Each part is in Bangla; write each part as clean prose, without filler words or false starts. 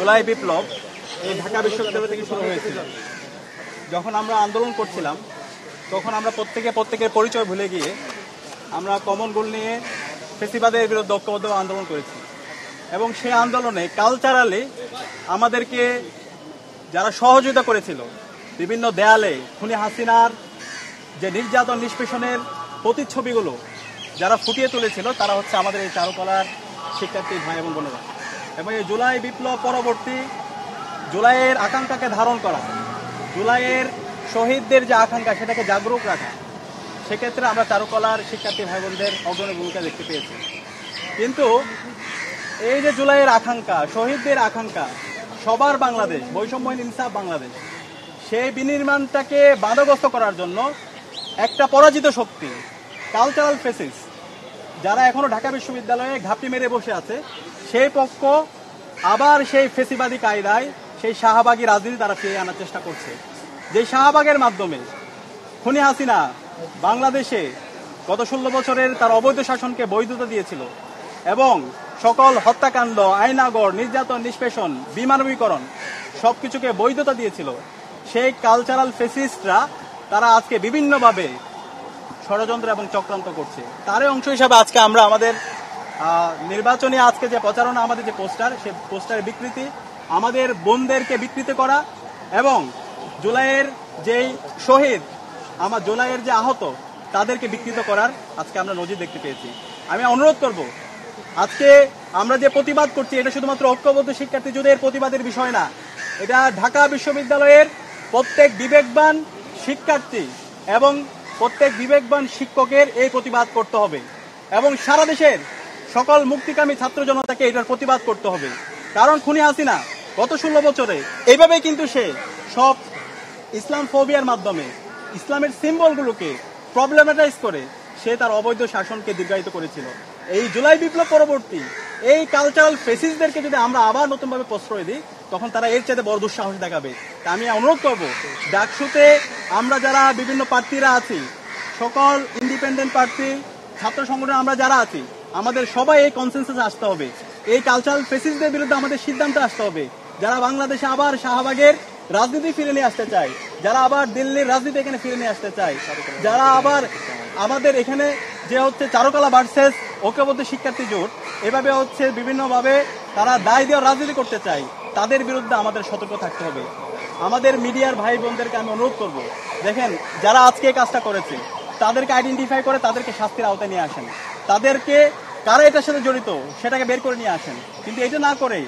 জুলাই বিপ্লব এই ঢাকা বিশ্ববিদ্যালয় থেকে শুরু হয়েছিল। যখন আমরা আন্দোলন করছিলাম তখন আমরা প্রত্যেকের পরিচয় ভুলে গিয়ে আমরা কমন গোল নিয়ে ফেসিবাদের বিরুদ্ধে ঐক্যবদ্ধভাবে আন্দোলন করেছি এবং সেই আন্দোলনে কালচারালি আমাদেরকে যারা সহযোগিতা করেছিল বিভিন্ন দেয়ালে খুনি হাসিনার যে নির্যাতন নিষ্পেষণের প্রতিচ্ছবিগুলো যারা ফুটিয়ে তুলেছিল তারা হচ্ছে আমাদের এই চারুকলার শিক্ষার্থী ভাই এবং বোনেরা। এবং এই জুলাই বিপ্লব পরবর্তী জুলাইয়ের আকাঙ্ক্ষাকে ধারণ করা, জুলাইয়ের শহীদদের যে আকাঙ্ক্ষা সেটাকে জাগরুক রাখা, সেক্ষেত্রে আমরা চারুকলার শিক্ষার্থী ভাই বোনদের অগ্রণী ভূমিকা দেখতে পেয়েছি। কিন্তু এই যে জুলাইয়ের আকাঙ্ক্ষা, শহীদদের আকাঙ্ক্ষা, সবার বাংলাদেশ, বৈষম্যহীন ইনসাফ বাংলাদেশ, সেই বিনির্মাণটাকে বাধাগ্রস্ত করার জন্য একটা পরাজিত শক্তি কালচারাল ফেসিস যারা এখনো ঢাকা বিশ্ববিদ্যালয়ে ঘাপটি মেরে বসে আছে, সেই পক্ষ আবার সেই ফেসিবাদী কায়দায় সেই শাহবাগী রাজনীতি তারা ফিরিয়ে আনার চেষ্টা করছে। যে শাহবাগের মাধ্যমে খুনি হাসিনা বাংলাদেশে গত 16 বছরের তার অবৈধ শাসনকে বৈধতা দিয়েছিল এবং সকল হত্যাকাণ্ড, আয়নাগর, নির্যাতন, নিষ্পেষণ, বিমানবীকরণ সবকিছুকে বৈধতা দিয়েছিল, সেই কালচারাল ফেসিস্টরা তারা আজকে বিভিন্নভাবে ষড়যন্ত্র এবং চক্রান্ত করছে। তারই অংশ হিসাবে আজকে আমরা আমাদের নির্বাচনী আজকে যে প্রচারণা, আমাদের যে পোস্টার, সেই পোস্টারের বিকৃতি, আমাদের বোনদেরকে বিকৃত করা এবং জুলাইয়ের যেই শহীদ, আমার জুলাইয়ের যে আহত তাদেরকে বিকৃত করার আজকে আমরা নজির দেখতে পেয়েছি। আমি অনুরোধ করব, আজকে আমরা যে প্রতিবাদ করছি এটা শুধুমাত্র ঐক্যবদ্ধ শিক্ষার্থী যুদ্ধের প্রতিবাদের বিষয় না, এটা ঢাকা বিশ্ববিদ্যালয়ের প্রত্যেক বিবেকবান শিক্ষার্থী এবং প্রত্যেক বিবেকবান শিক্ষকের এই প্রতিবাদ করতে হবে এবং সারা দেশের সকল মুক্তিকামী ছাত্র জনতাকে এটার প্রতিবাদ করতে হবে। কারণ খুনি হাসিনা গত 16 বছরে এইভাবেই কিন্তু সে সব ইসলাম ফোবিয়ার মাধ্যমে ইসলামের সিম্বলগুলোকে প্রবলেমেটাইজ করে সে তার অবৈধ শাসনকে দীর্ঘায়িত করেছিল। এই জুলাই বিপ্লব পরবর্তী এই কালচারাল ফেসিসদেরকে যদি আমরা আবার নতুনভাবে প্রশ্রয় দিই তখন তারা এর চাইতে বড় দুঃসাহস দেখাবে। তা আমি অনুরোধ করব, ডাকসুতে আমরা যারা বিভিন্ন প্রার্থীরা আছি, সকল ইন্ডিপেন্ডেন্ট প্রার্থী, ছাত্র সংগঠন আমরা যারা আছি, আমাদের সবাই এই কনসেনসাসে আসতে হবে। এই কালচারাল ফেসিসদের বিরুদ্ধে আমাদের সিদ্ধান্তে আসতে হবে। যারা বাংলাদেশে আবার শাহবাগের রাজনীতি ফিরে নিয়ে আসতে চায়, যারা আবার দিল্লির রাজনীতি এখানে ফিরে নিয়ে আসতে চায়, যারা আবার আমাদের এখানে যে হচ্ছে চারুকলা ভার্সেস ঐক্যবদ্ধ শিক্ষার্থী জোট এভাবে হচ্ছে বিভিন্নভাবে তারা দায় দেওয়ার রাজনীতি করতে চায়, তাদের বিরুদ্ধে আমাদের সতর্ক থাকতে হবে। আমাদের মিডিয়ার ভাই বোনদেরকে আমি অনুরোধ করব, দেখেন যারা আজকে এই কাজটা করেছে তাদেরকে আইডেন্টিফাই করে তাদেরকে শাস্তির আওতায় নিয়ে আসেন, তাদেরকে কারা এটার সাথে জড়িত সেটাকে বের করে নিয়ে আসেন। কিন্তু এটা না করে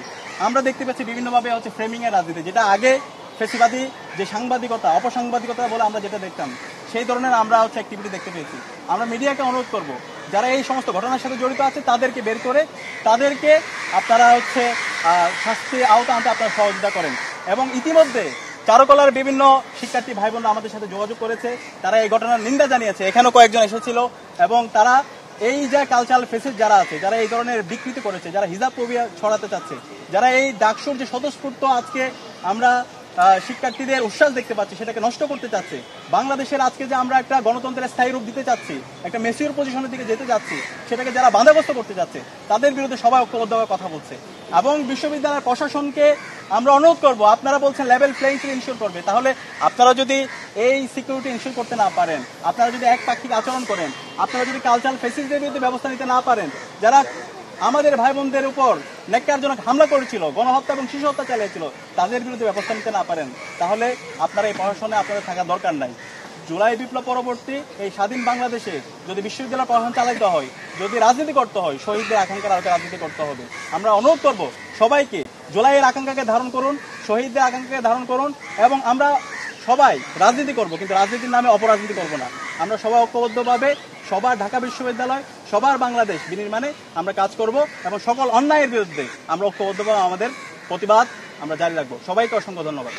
আমরা দেখতে পাচ্ছি বিভিন্নভাবে হচ্ছে ফ্রেমিং এর রাজনীতি, যেটা আগে ফেসিবাদী যে সাংবাদিকতা, অপসাংবাদিকতা বলে আমরা যেটা দেখতাম, সেই ধরনের আমরা হচ্ছে অ্যাক্টিভিটি দেখতে পেয়েছি। আমরা মিডিয়াকে অনুরোধ করব, যারা এই সমস্ত ঘটনার সাথে জড়িত আছে তাদেরকে বের করে তাদেরকে আপনারা হচ্ছে শাস্তি আওতা আনতে আপনারা সহযোগিতা করেন। এবং ইতিমধ্যে চারুকলার বিভিন্ন শিক্ষার্থী ভাই বোনরা আমাদের সাথে যোগাযোগ করেছে, তারা এই ঘটনার নিন্দা জানিয়েছে, এখানেও কয়েকজন এসেছিল এবং তারা এই যে কালচারাল ফেসিস যারা আছে, যারা এই ধরনের বিকৃতি করেছে, যারা হিজাব ফোবিয়া ছড়াতে চাচ্ছে, যারা এই ডাকসুর যে স্বতঃস্ফূর্ত আজকে আমরা শিক্ষার্থীদের উচ্ছ্বাস দেখতে পাচ্ছি সেটাকে নষ্ট করতে চাচ্ছে, বাংলাদেশের আজকে যে আমরা একটা গণতন্ত্রের স্থায়ী রূপ দিতে চাচ্ছি, একটা মেচিউর পজিশনের দিকে যেতে যাচ্ছি, সেটাকে যারা বাধাগ্রস্ত করতে যাচ্ছে তাদের বিরুদ্ধে সবাই ঐক্যবদ্ধভাবে কথা বলছে। এবং বিশ্ববিদ্যালয়ের প্রশাসনকে আমরা অনুরোধ করব, আপনারা বলছেন লেভেল প্লেইং ফিল্ড ইনশিওর করবে, তাহলে আপনারা যদি এই সিকিউরিটি ইনশিওর করতে না পারেন, আপনারা যদি একপাক্ষিক আচরণ করেন, আপনারা যদি কালচারাল ফেসিসদের বিরুদ্ধে ব্যবস্থা নিতে না পারেন, যারা আমাদের ভাই বোনদের উপর ন্যাক্কারজনক হামলা করেছিল, গণহত্যা এবং শিশু হত্যা চালিয়েছিল, তাদের বিরুদ্ধে ব্যবস্থা নিতে না পারেন, তাহলে আপনারা এই প্রশাসনে আপনাদের থাকার দরকার নাই। জুলাই বিপ্লব পরবর্তী এই স্বাধীন বাংলাদেশে যদি বিশ্ববিদ্যালয় প্রশাসন চালাইতে হয়, যদি রাজনীতি করতে হয়, শহীদদের আকাঙ্ক্ষার আলোকে রাজনীতি করতে হবে। আমরা অনুরোধ করব সবাইকে, জুলাইয়ের আকাঙ্ক্ষাকে ধারণ করুন, শহীদদের আকাঙ্ক্ষাকে ধারণ করুন এবং আমরা সবাই রাজনীতি করব, কিন্তু রাজনীতির নামে অপরাজনীতি করব না। আমরা সবাই ঐক্যবদ্ধভাবে সবার ঢাকা বিশ্ববিদ্যালয়, সবার বাংলাদেশ বিনির্মাণে আমরা কাজ করব এবং সকল অন্যায়ের বিরুদ্ধে আমরা ঐক্যবদ্ধভাবে আমাদের প্রতিবাদ আমরা জারি রাখবো। সবাইকে অসংখ্য ধন্যবাদ।